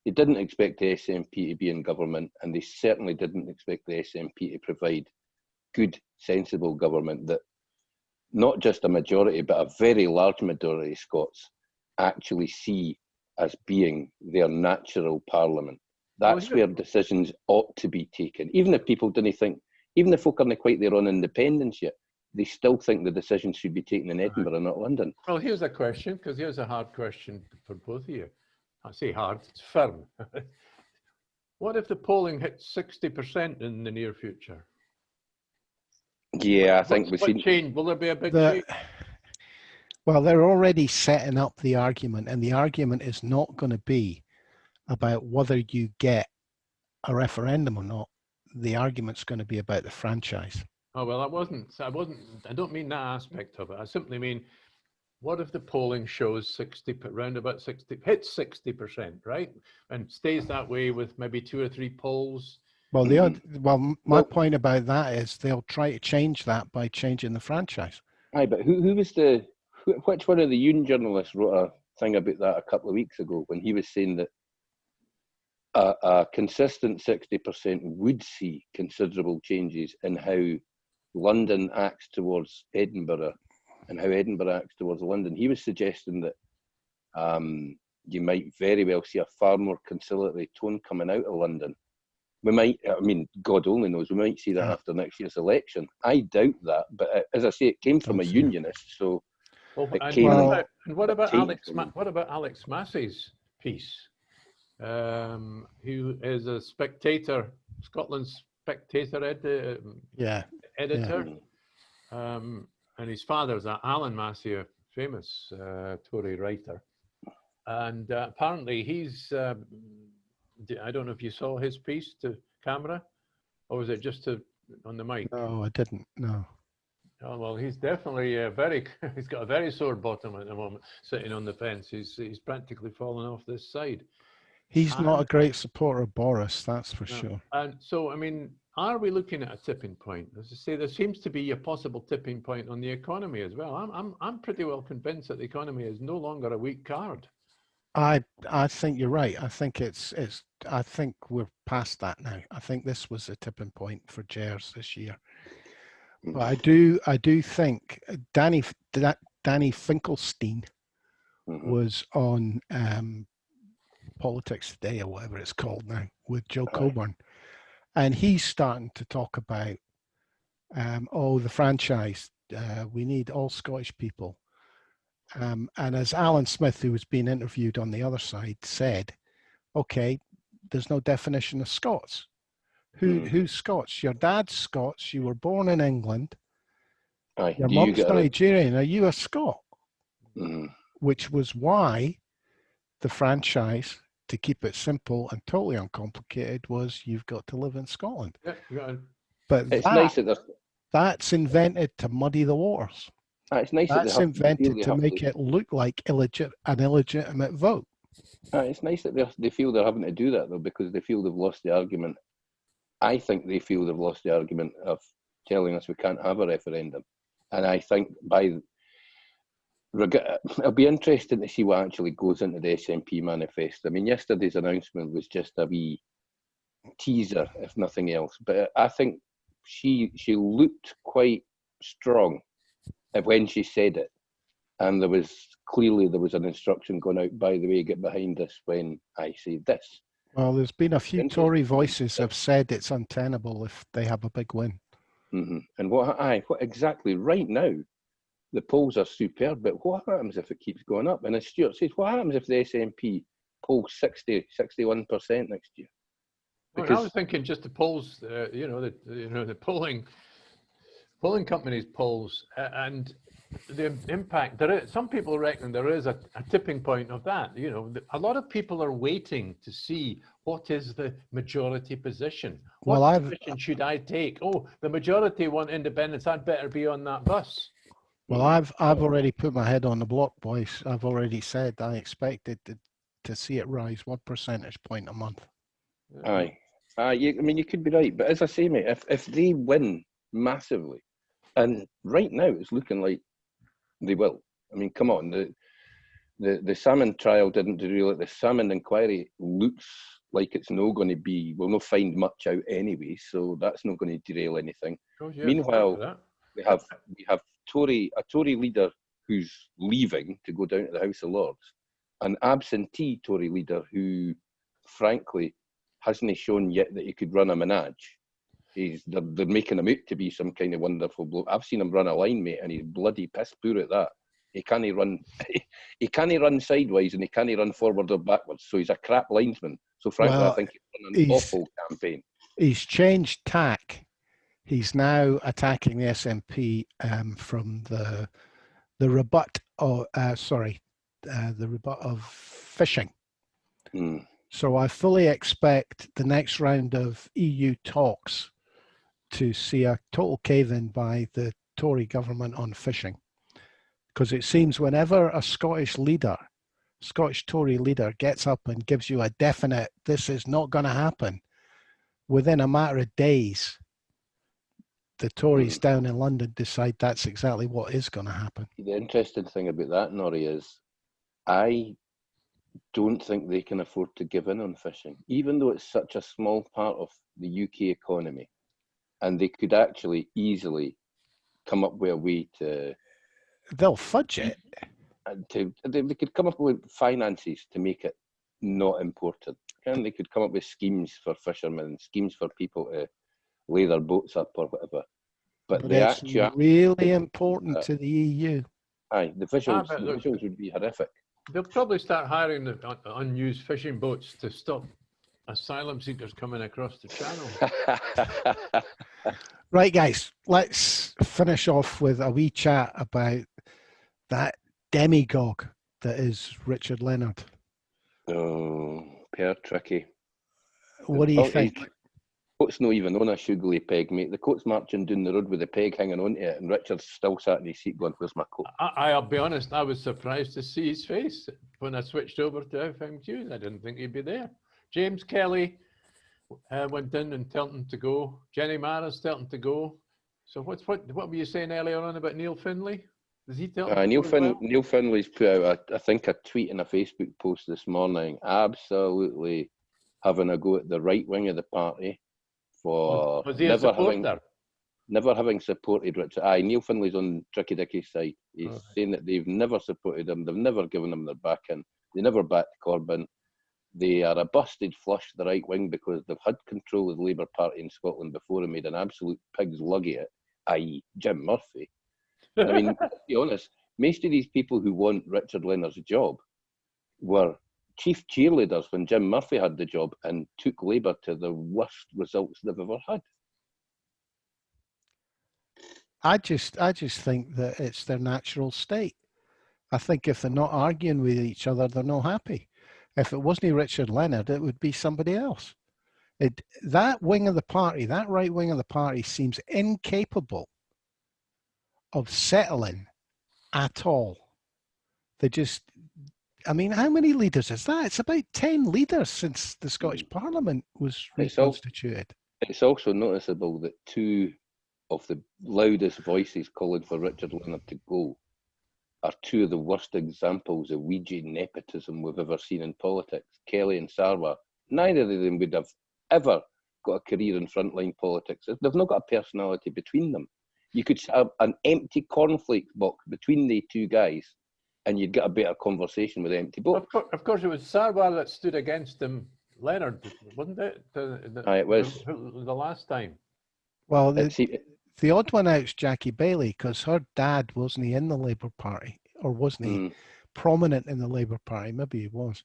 they didn't expect the SNP to be in government, and they certainly didn't expect the SNP to provide good, sensible government that not just a majority, but a very large majority of Scots actually see as being their natural parliament. That's where decisions ought to be taken. Even if people didn't think, even if folk aren't quite there on independence yet, they still think the decisions should be taken in Edinburgh, not London. Well, here's a question, because here's a hard question for both of you. I say hard, it's firm. What if the polling hits 60% in the near future? Yeah, I think we've seen change. Will there be a big change? Well, they're already setting up the argument, and the argument is not going to be about whether you get a referendum or not. The argument's going to be about the franchise. Oh, well, I don't mean that aspect of it. I simply mean, what if the polling shows round about 60, hits 60%, right? And stays that way with maybe 2 or 3 polls. Well, my point about that is they'll try to change that by changing the franchise. Aye, but which one of the union journalists wrote a thing about that a couple of weeks ago when he was saying that a consistent 60% would see considerable changes in how London acts towards Edinburgh and how Edinburgh acts towards London. He was suggesting that you might very well see a far more conciliatory tone coming out of London. We might, I mean, God only knows, we might see that after next year's election. I doubt that, but as I say, it came from a unionist, so what about Alex Massey's piece? Who is a Spectator, Scotland's Spectator editor. Yeah. And his father's Alan Massey, a famous Tory writer. And apparently he's, I don't know if you saw his piece to camera, or was it just on the mic? No, I didn't, no. Oh, well, he's definitely he's got a very sore bottom at the moment, sitting on the fence. He's practically fallen off this side. He's not a great supporter of Boris, that's for sure. And so, I mean, are we looking at a tipping point? As I say, there seems to be a possible tipping point on the economy as well. I'm pretty well convinced that the economy is no longer a weak card. I think you're right. I think I think we're past that now. I think this was a tipping point for Jers this year. But I do think Danny Finkelstein was on Politics Today or whatever it's called now with Joe Coburn, and he's starting to talk about the franchise. We need all Scottish people, And as Alan Smith, who was being interviewed on the other side, said, okay, there's no definition of Scots. Who's Scots? Your dad's Scots. You were born in England. Aye. Your Do you mum's get Nigerian. Are you a Scot? Mm. Which was why the franchise, to keep it simple and totally uncomplicated, was you've got to live in Scotland. Yeah, But It's nice that that's invented to muddy the waters. it's nice That's that invented to make it look like an illegitimate vote. It's nice that they feel they're having to do that, though, because they feel they've lost the argument. I think they feel they've lost the argument of telling us we can't have a referendum. And I think it'll be interesting to see what actually goes into the SNP manifesto. I mean, yesterday's announcement was just a wee teaser, if nothing else. But I think she looked quite strong when she said it. And there was an instruction going out, by the way, get behind us when I say this. Well, there's been a few Tory voices have said it's untenable if they have a big win. Mm-hmm. And what exactly right now, the polls are superb, but what happens if it keeps going up? And as Stuart says, what happens if the SNP polls 61% next year? Because I was thinking just the polls, the polling companies' polls, and the impact. Some people reckon there is a tipping point of that. A lot of people are waiting to see what is the majority position. What position should I take? Oh, the majority want independence. I'd better be on that bus. Well, I've already put my head on the block, boys. I've already said I expected to see it rise 1 percentage point a month. Aye. You could be right, but as I say, mate, if they win massively, and right now it's looking like they will. I mean, come on, the Salmond trial didn't derail it. The Salmond inquiry looks like it's not going to be. We'll not find much out anyway, so that's not going to derail anything. Meanwhile, we have a Tory leader who's leaving to go down to the House of Lords, an absentee Tory leader who, frankly, hasn't shown yet that he could run a menage. They're making him out to be some kind of wonderful bloke. I've seen him run a line, mate, and he's bloody piss poor at that. He can't run. He can't run sideways, and he can't run forward or backwards. So he's a crap linesman. So frankly, I think he's run an awful campaign. He's changed tack. He's now attacking the SNP from the rebut of fishing. So I fully expect the next round of EU talks to see a total cave-in by the Tory government on fishing. Because it seems whenever a Scottish Tory leader gets up and gives you a definite, this is not going to happen, within a matter of days, the Tories down in London decide that's exactly what is going to happen. The interesting thing about that, Norrie, is I don't think they can afford to give in on fishing, even though it's such a small part of the UK economy. And they could actually easily come up with a way to... They'll fudge it. They could come up with finances to make it not important. And they could come up with schemes for fishermen, schemes for people to lay their boats up or whatever. But it's really important to the EU. Aye, the visuals would be horrific. They'll probably start hiring the unused fishing boats to stop asylum seekers coming across the channel. Right, guys, let's finish off with a wee chat about that demagogue that is Richard Leonard. Oh, pear tricky. What do you think? The coat's not even on a sugary peg, mate. The coat's marching down the road with the peg hanging onto it, and Richard's still sat in his seat going, where's my coat? I'll be honest, I was surprised to see his face when I switched over to FM News. I didn't think he'd be there. James Kelly went in and told him to go. Jenny Maris told him to go. So what were you saying earlier on about Neil Findlay? Does he tell him Neil Findlay's put out, I think, a tweet and a Facebook post this morning, absolutely having a go at the right wing of the party for never having supported Richard. Neil Findlay's on Tricky Dickie's side. He's saying that they've never supported him, they've never given him their backing, they never backed Corbyn. They are a busted flush the right wing because they've had control of the Labour Party in Scotland before and made an absolute pig's lug at it, i.e. Jim Murphy. I mean, to be honest, most of these people who want Richard Leonard's job were chief cheerleaders when Jim Murphy had the job and took Labour to the worst results they've ever had. I just think that it's their natural state. I think if they're not arguing with each other, they're not happy. If it wasn't Richard Leonard, it would be somebody else. That wing of the party, that right wing of the party, seems incapable of settling at all. They just, I mean, how many leaders is that? It's about 10 leaders since the Scottish Parliament was reconstituted. It's also noticeable that two of the loudest voices calling for Richard Leonard to go are two of the worst examples of Ouija nepotism we've ever seen in politics. Kelly and Sarwar, neither of them would have ever got a career in frontline politics. They've not got a personality between them. You could have an empty cornflakes box between the two guys and you'd get a better conversation with the empty box. Of course, it was Sarwar that stood against him, Leonard, wasn't it? It was. The last time. Well, the odd one out's Jackie Baillie, because her dad wasn't he in the Labour Party, or wasn't he prominent in the Labour Party? Maybe he was,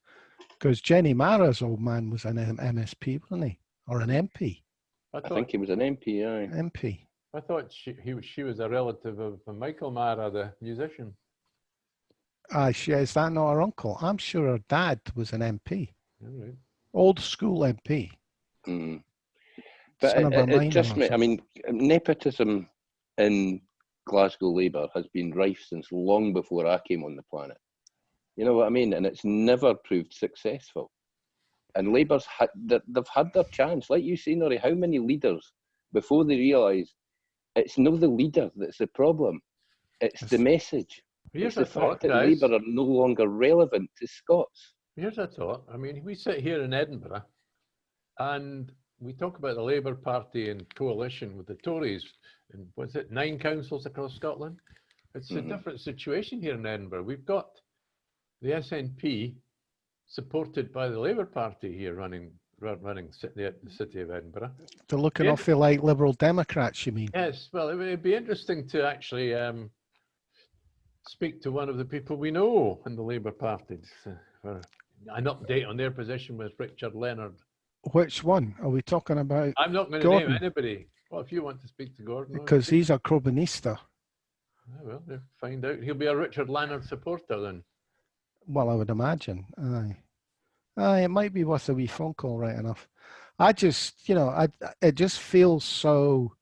because Jenny Mara's old man was an MSP, wasn't he, or an MP? I think he was an MP. Aye. MP. I thought she was a relative of Michael Mara, the musician. Is that not her uncle? I'm sure her dad was an MP. All right. Old school MP. But it just, I mean, nepotism in Glasgow Labour has been rife since long before I came on the planet. You know what I mean? And it's never proved successful. And Labour's they've had their chance. Like you say, Norrie, how many leaders, before they realise it's not the leader that's the problem, it's the message. It's the fact that Labour are no longer relevant to Scots. Here's a thought. I mean, we sit here in Edinburgh and we talk about the Labour Party in coalition with the Tories, and was it 9 councils across Scotland? It's a different situation here in Edinburgh. We've got the SNP supported by the Labour Party here running the city of Edinburgh. They're looking awfully like Liberal Democrats, you mean? Yes. Well, it would be interesting to actually speak to one of the people we know in the Labour Party for an update on their position with Richard Leonard. Which one are we talking about? I'm not going to name anybody. Well, if you want to speak to Gordon. Because he's a Corbynista. Well, find out. He'll be a Richard Leonard supporter then. Well, I would imagine. It might be worth a wee phone call, right enough. I just, it just feels so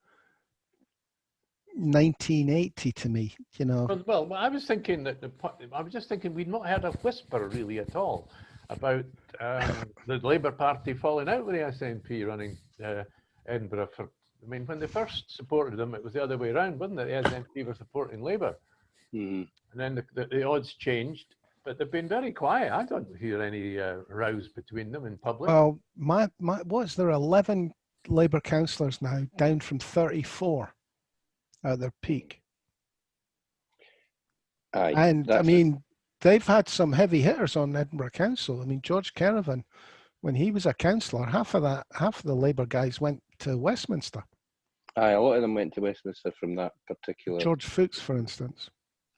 1980 to me, Well, I was thinking we'd not heard a whisper really at all about the Labour Party falling out with the SNP running Edinburgh. When they first supported them, it was the other way around, wasn't it? The SNP were supporting Labour. And then the odds changed, but they've been very quiet. I don't hear any rows between them in public. Well, what's there, 11 Labour councillors now, down from 34 at their peak. They've had some heavy hitters on Edinburgh Council. I mean, George Caravan, when he was a councillor, half of the Labour guys went to Westminster. A lot of them went to Westminster from that particular. George Fuchs, for instance.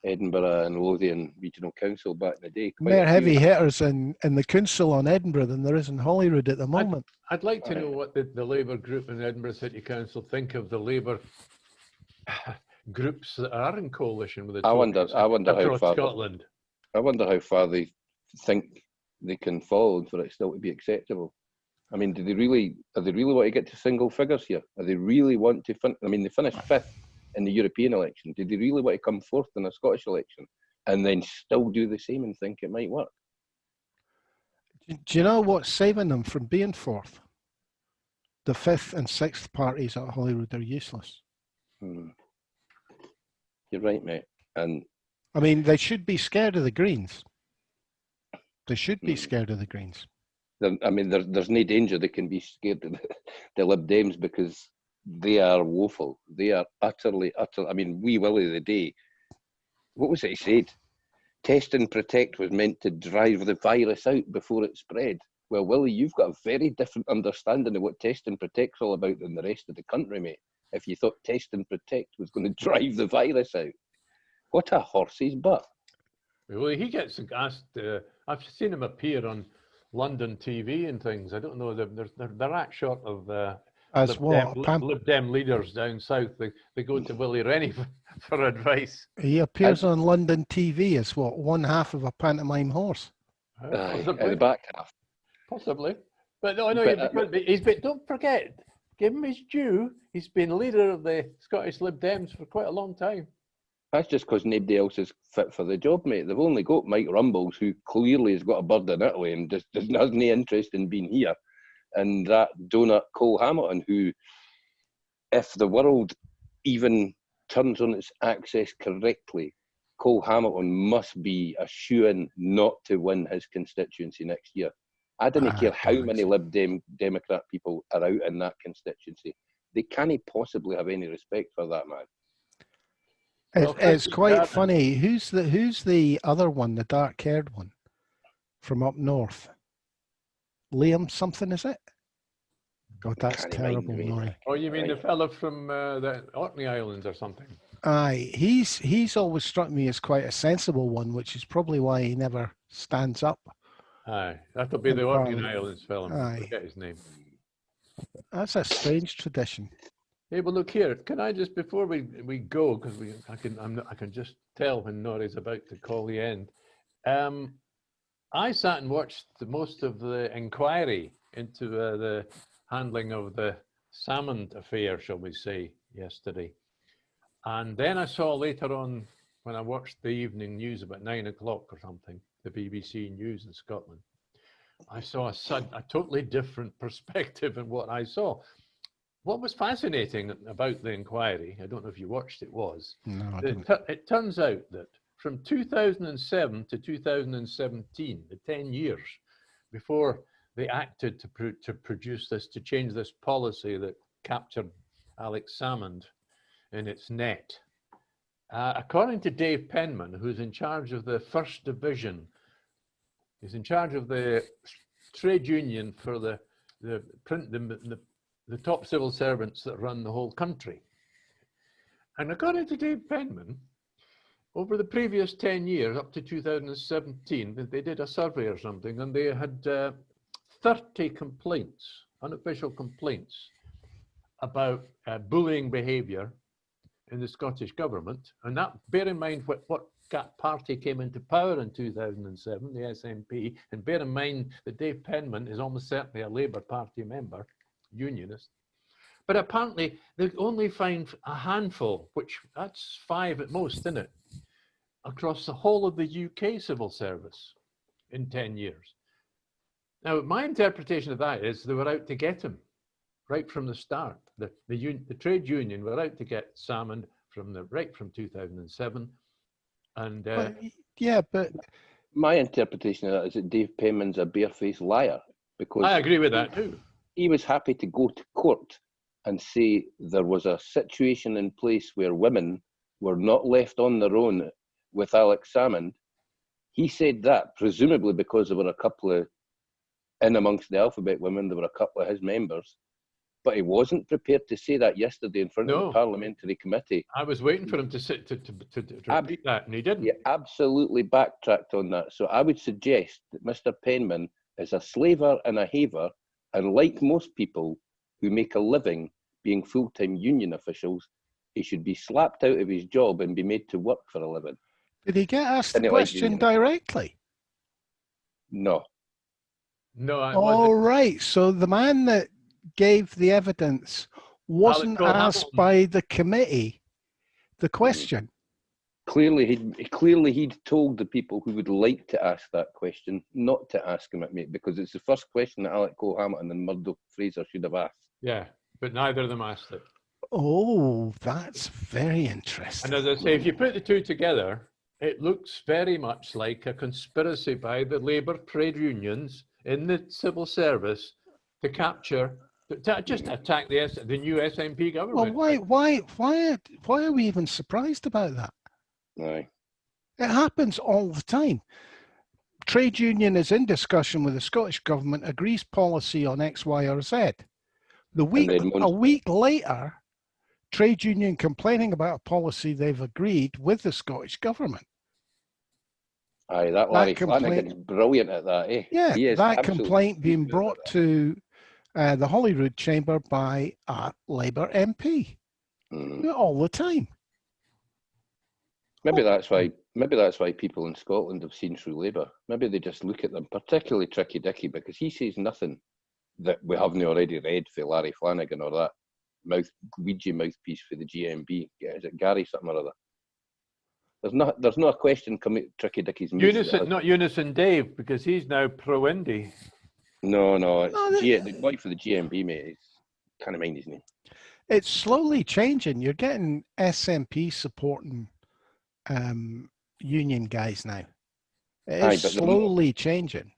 Edinburgh and Lothian Regional Council back in the day. More heavy hitters in the council on Edinburgh than there is in Holyrood at the moment. I'd like to know what the Labour group in Edinburgh City Council think of the Labour groups that are in coalition with the Tories across Scotland. I wonder how far they think they can fall for it still to be acceptable. I mean, are they really want to get to single figures here? Are they really want to they finished 5th in the European election. Did they really want to come 4th in a Scottish election and then still do the same and think it might work? Do you know what's saving them from being 4th? The 5th and 6th parties at Holyrood are useless. You're right, mate. And they should be scared of the Greens. They should be scared of the Greens. There's no danger they can be scared of the Lib Dems because they are woeful. They are utterly. Wee Willie the day, what was it he said? Test and protect was meant to drive the virus out before it spread. Well, Willie, you've got a very different understanding of what test and protect's all about than the rest of the country, mate. If you thought test and protect was going to drive the virus out. What a horse's butt. Well, he gets asked. I've seen him appear on London TV and things. I don't know. They're that short of As what? Lib Dem leaders down south. They go to Willie Rennie for advice. He appears on London TV as what? One half of a pantomime horse. At the back half. Possibly. But no, don't forget, give him his due. He's been leader of the Scottish Lib Dems for quite a long time. That's just because nobody else is fit for the job, mate. They've only got Mike Rumbles, who clearly has got a bird in Italy and just has no interest in being here. And that donut Cole Hamilton, who, if the world even turns on its axis correctly, Cole Hamilton must be a shoo-in not to win his constituency next year. I don't care how many Lib Democrat people are out in that constituency. They can't possibly have any respect for that man. It's quite funny. Who's the other one, the dark-haired one from up north? Liam something, is it? God, that's terrible, Norrie. Oh, you mean the fella from the Orkney Islands or something? Aye, he's always struck me as quite a sensible one, which is probably why he never stands up. Aye, that'll be the Orkney Islands fella. I forget his name. That's a strange tradition. Hey, well, look here. Can I just, before we go, because I can just tell when Norrie's about to call the end. I sat and watched most of the inquiry into the handling of the Salmond affair, shall we say, yesterday. And then I saw later on, when I watched the evening news about 9 o'clock or something, the BBC News in Scotland, I saw a totally different perspective in what I saw. What was fascinating about the inquiry, I don't know if you watched it, was it turns out that from 2007 to 2017, the 10 years before they acted to produce this, to change this policy that captured Alex Salmond in its net, according to Dave Penman, who's in charge of the First Division, he's in charge of the trade union for the top civil servants that run the whole country. And according to Dave Penman, over the previous 10 years, up to 2017, they did a survey or something, and they had 30 complaints, unofficial complaints, about bullying behaviour in the Scottish government. And that, bear in mind what party came into power in 2007, the SNP, and bear in mind that Dave Penman is almost certainly a Labour Party member, unionist. But apparently they only find a handful, which that's 5 at most, isn't it, across the whole of the UK civil service in 10 years. Now, my interpretation of that is they were out to get him right from the start. The trade union were out to get Salmond right from 2007. And but my interpretation of that is that Dave Penman's a barefaced liar, because I agree with that too. He was happy to go to court and say there was a situation in place where women were not left on their own with Alex Salmond. He said that presumably because there were a couple of, in amongst the alphabet women, there were a couple of his members, but he wasn't prepared to say that yesterday in front of the parliamentary committee. I was waiting for him to repeat that, and he didn't. He absolutely backtracked on that. So I would suggest that Mr. Penman is a slaver and a haver, and like most people who make a living being full-time union officials, he should be slapped out of his job and be made to work for a living. Did he get asked the question directly? No. No. All right. So the man that gave the evidence wasn't asked by the committee the question. Clearly he'd told the people who would like to ask that question not to ask him it, mate, because it's the first question that Alec Cole Hamilton and Murdo Fraser should have asked. Yeah, but neither of them asked it. Oh, that's very interesting. And as I say, if you put the two together, it looks very much like a conspiracy by the Labour trade unions in the civil service to capture, to just attack the new SNP government. Well, why are we even surprised about that? Aye. It happens all the time. Trade union is in discussion with the Scottish government, agrees policy on X, Y, or Z. A week later, trade union complaining about a policy they've agreed with the Scottish government. Aye, that Larry Flanagan's brilliant at that, eh? Yeah, he is that complaint being brought to the Holyrood Chamber by a Labour MP all the time. Maybe that's why people in Scotland have seen through Labour. Maybe they just look at them, particularly Tricky Dicky, because he says nothing that we haven't already read for Larry Flanagan or that Ouija mouthpiece for the GMB. Is it Gary something or other? There's not a question coming Tricky Dicky's Unison, not Unison Dave, because he's now pro-Indy. No, it's the boy for the GMB, mate. It's kind of mind his name. It's slowly changing. You're getting SNP supporting union guys now. It's slowly changing.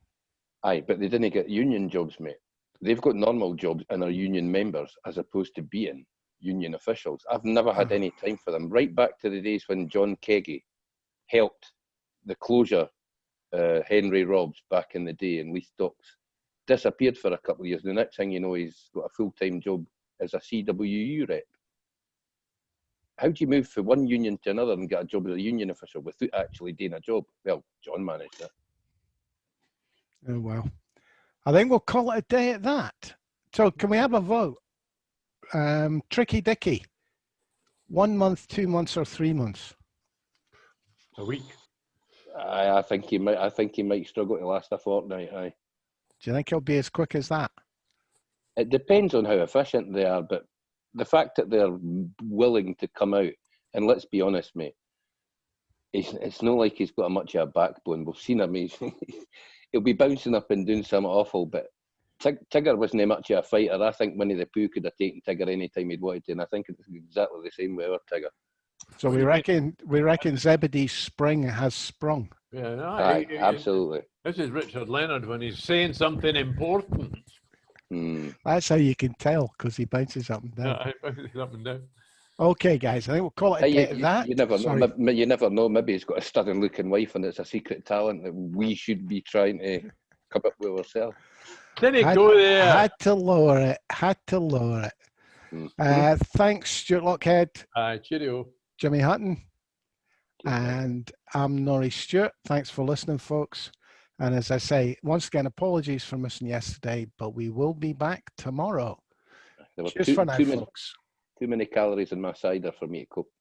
Aye, but they didn't get union jobs, mate. They've got normal jobs and are union members as opposed to being union officials. I've never had any time for them. Right back to the days when John Keggy helped the closure, Henry Robbs back in the day, and Lee Stocks disappeared for a couple of years. The next thing you know, he's got a full-time job as a CWU rep. How do you move from one union to another and get a job as a union official without actually doing a job? Well, John managed that. Oh, well. I think we'll call it a day at that. So can we have a vote? Tricky Dicky, 1 month, 2 months, or 3 months? A week. I think he might struggle to last a fortnight. Aye. Do you think he'll be as quick as that? It depends on how efficient they are, but the fact that they're willing to come out, and let's be honest, mate, it's not like he's got much of a backbone. We've seen him. He'll be bouncing up and doing something awful, but Tigger wasn't much of a fighter. I think Winnie the Pooh could have taken Tigger any time he'd wanted to, and I think it's exactly the same with our Tigger. So we reckon Zebedee's spring has sprung. Yeah, no, aye, absolutely. This is Richard Leonard when he's saying something important. That's how you can tell, because he bounces up and down. Yeah, bounces up and down. Okay, guys, I think we'll call it a day at that. You never know. Maybe he's got a stunning-looking wife, and it's a secret talent that we should be trying to come up with ourselves. Didn't he go there? Had to lower it. Thanks, Stuart Lockhead. Cheerio. Jimmy Hutton. And I'm Norrie Stewart. Thanks for listening, folks. And as I say, once again, apologies for missing yesterday, but we will be back tomorrow. Cheers for now, folks. Too many calories in my cider for me to cope.